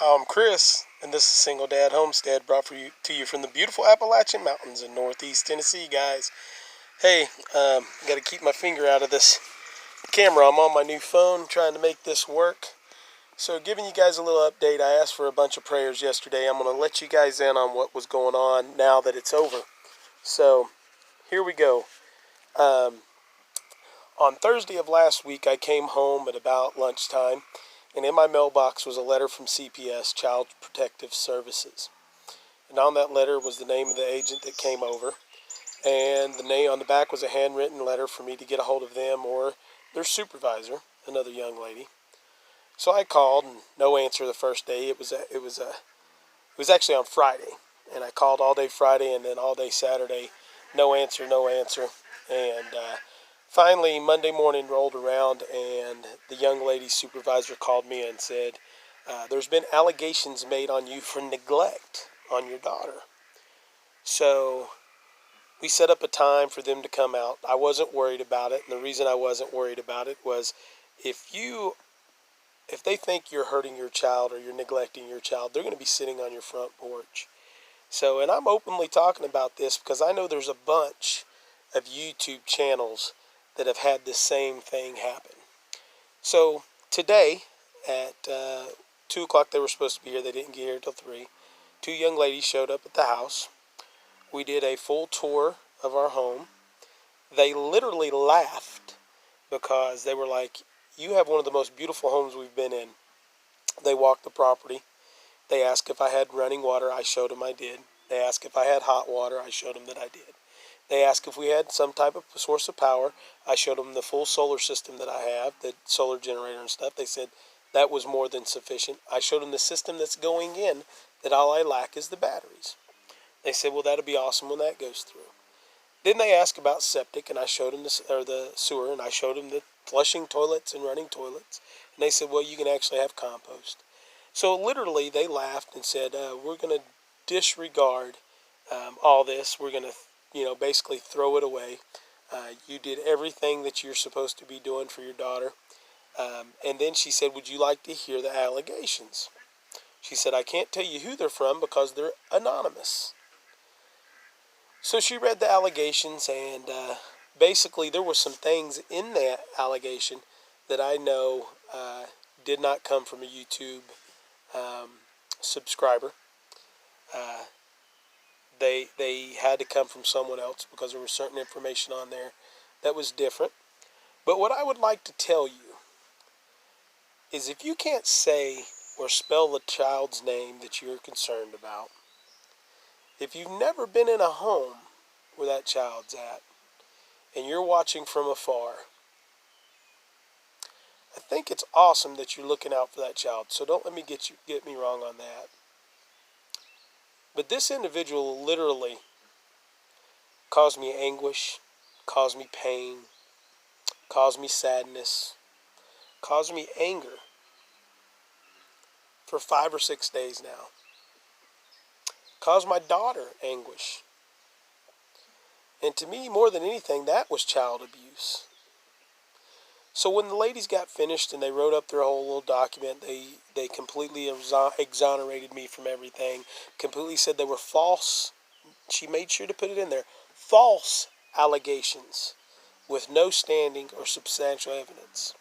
I'm Chris, and this is Single Dad Homestead brought to you from the beautiful Appalachian Mountains in Northeast Tennessee, guys. Hey, got to keep my finger out of this camera. I'm on my new phone trying to make this work. So giving you guys a little update, I asked for a bunch of prayers yesterday. I'm going to let you guys in on what was going on now that it's over. So here we go. On Thursday of last week, I came home at about lunchtime, and in my mailbox was a letter from CPS, Child Protective Services. And on that letter was the name of the agent that came over, and the name on the back was a handwritten letter for me to get a hold of them or their supervisor, another young lady. So I called, and no answer the first day. It was actually on Friday, and I called all day Friday and then all day Saturday, no answer, and finally, Monday morning rolled around, and the young lady's supervisor called me and said, there's been allegations made on you for neglect on your daughter. So we set up a time for them to come out. I wasn't worried about it, and the reason I wasn't worried about it was if they think you're hurting your child or you're neglecting your child, they're going to be sitting on your front porch. So, and I'm openly talking about this because I know there's a bunch of YouTube channels that have had the same thing happen. So today at 2 o'clock, they were supposed to be here. They didn't get here until 3. 2 young ladies showed up at the house. We did a full tour of our home. They literally laughed because they were like, you have one of the most beautiful homes we've been in. They walked the property. They asked if I had running water. I showed them I did. They asked if I had hot water. I showed them that I did. They asked if we had some type of source of power. I showed them the full solar system that I have, the solar generator and stuff. They said that was more than sufficient. I showed them the system that's going in, that all I lack is the batteries. They said, well, that'll be awesome when that goes through. Then they asked about septic, and I showed them the sewer, and I showed them the flushing toilets and running toilets. And they said, well, you can actually have compost. So literally they laughed and said, we're going to disregard all this. We're going to basically throw it away. You did everything that you're supposed to be doing for your daughter. And then she said, would you like to hear the allegations? She said, I can't tell you who they're from because they're anonymous. So she read the allegations, and basically there were some things in that allegation that I know did not come from a YouTube subscriber. They had to come from someone else because there was certain information on there that was different. But what I would like to tell you is if you can't say or spell the child's name that you're concerned about, if you've never been in a home where that child's at, and you're watching from afar, I think it's awesome that you're looking out for that child. So don't let me get me wrong on that. But this individual literally caused me anguish, caused me pain, caused me sadness, caused me anger for 5 or 6 days now. Caused my daughter anguish. And to me, more than anything, that was child abuse. So when the ladies got finished and they wrote up their whole little document, they completely exonerated me from everything, completely said they were false. She made sure to put it in there. False allegations with no standing or substantial evidence.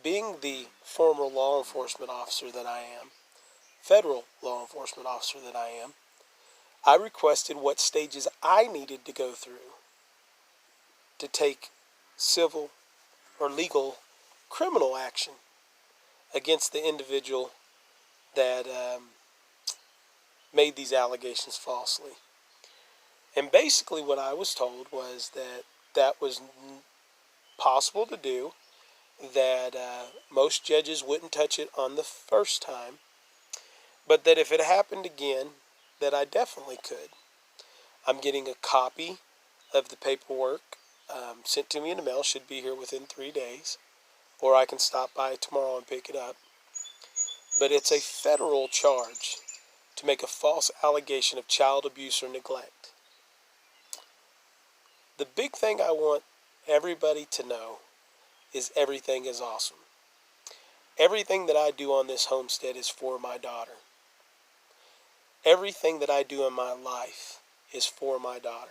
Being the former law enforcement officer that I am, federal law enforcement officer that I am, I requested what stages I needed to go through to take civil or legal criminal action against the individual that made these allegations falsely. And basically what I was told was that was possible to do, that most judges wouldn't touch it on the first time, but that if it happened again, that I definitely could. I'm getting a copy of the paperwork sent to me in the mail, should be here within 3 days, or I can stop by tomorrow and pick it up. But it's a federal charge to make a false allegation of child abuse or neglect. The big thing I want everybody to know is everything is awesome. Everything that I do on this homestead is for my daughter. Everything that I do in my life is for my daughter.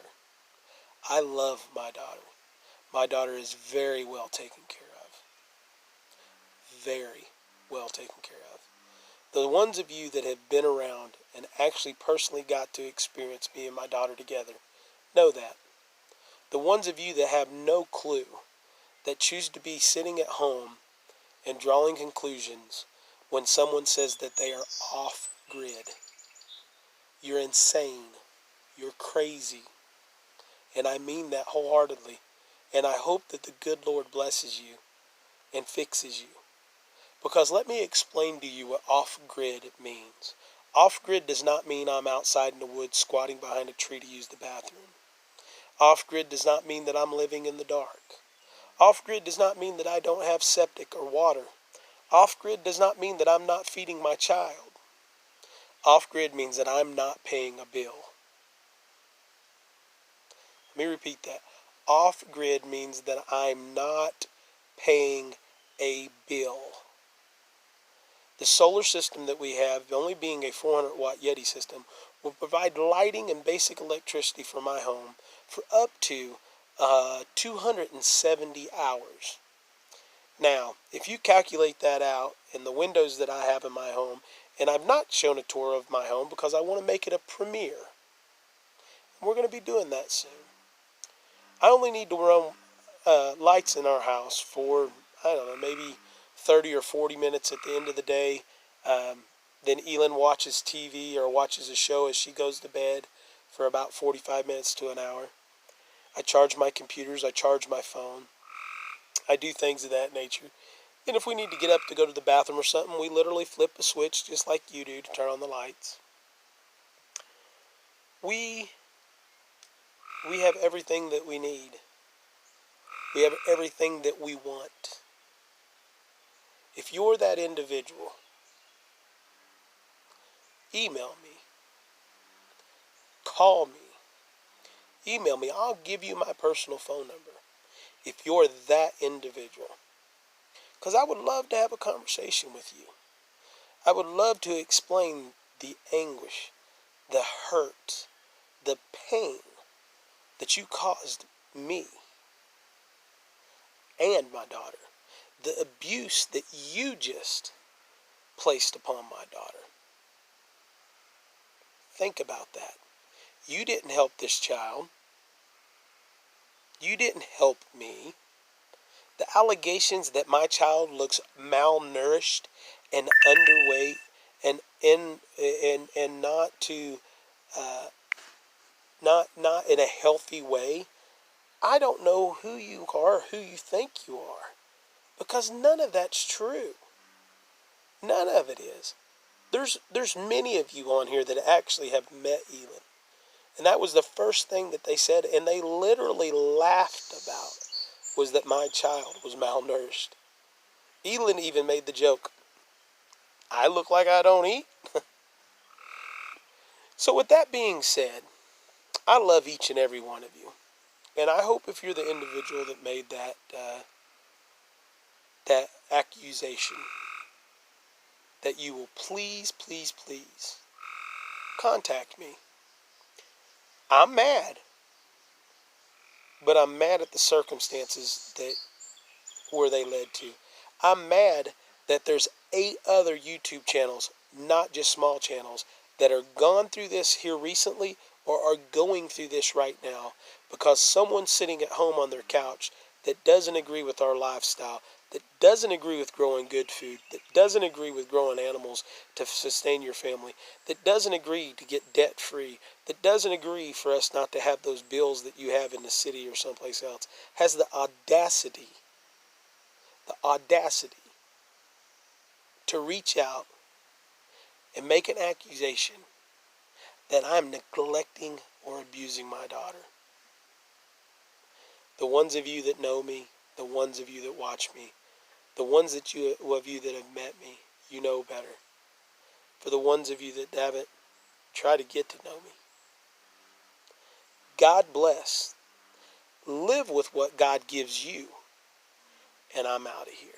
I love my daughter. My daughter is very well taken care of. Very well taken care of. The ones of you that have been around and actually personally got to experience me and my daughter together know that. The ones of you that have no clue, that choose to be sitting at home and drawing conclusions when someone says that they are off grid. You're insane. You're crazy. And I mean that wholeheartedly. And I hope that the good Lord blesses you and fixes you. Because let me explain to you what off-grid means. Off-grid does not mean I'm outside in the woods squatting behind a tree to use the bathroom. Off-grid does not mean that I'm living in the dark. Off-grid does not mean that I don't have septic or water. Off-grid does not mean that I'm not feeding my child. Off-grid means that I'm not paying a bill. Let me repeat that. Off-grid means that I'm not paying a bill. The solar system that we have, only being a 400-watt Yeti system, will provide lighting and basic electricity for my home for up to 270 hours. Now, if you calculate that out in the windows that I have in my home, and I've not shown a tour of my home because I want to make it a premiere. We're going to be doing that soon. I only need to run lights in our house for, I don't know, maybe 30 or 40 minutes at the end of the day. Then Elyn watches TV or watches a show as she goes to bed for about 45 minutes to an hour. I charge my computers, I charge my phone. I do things of that nature. And if we need to get up to go to the bathroom or something, we literally flip a switch just like you do to turn on the lights. We have everything that we need. We have everything that we want. If you're that individual, email me, call me, email me. I'll give you my personal phone number if you're that individual. Because I would love to have a conversation with you. I would love to explain the anguish, the hurt, the pain that you caused me and my daughter. The abuse that you just placed upon my daughter. Think about that. You didn't help this child. You didn't help me. The allegations that my child looks malnourished and underweight and not in a healthy way. I don't know who you are, who you think you are, because none of that's true. None of it is. There's many of you on here that actually have met Elyn, and that was the first thing that they said, and they literally laughed about, was that my child was malnourished. Elyn even made the joke, I look like I don't eat. So with that being said, I love each and every one of you. And I hope if you're the individual that made that accusation, that you will please, please, please contact me. I'm mad. But I'm mad at the circumstances where they led to. I'm mad that there's 8 other YouTube channels, not just small channels, that are gone through this here recently or are going through this right now because someone's sitting at home on their couch that doesn't agree with our lifestyle, that doesn't agree with growing good food, that doesn't agree with growing animals to sustain your family, that doesn't agree to get debt-free, that doesn't agree for us not to have those bills that you have in the city or someplace else, has the audacity to reach out and make an accusation that I'm neglecting or abusing my daughter. The ones of you that know me, the ones of you that watch me, the ones of you that have met me, you know better. For the ones of you that haven't, try to get to know me. God bless. Live with what God gives you. And I'm out of here.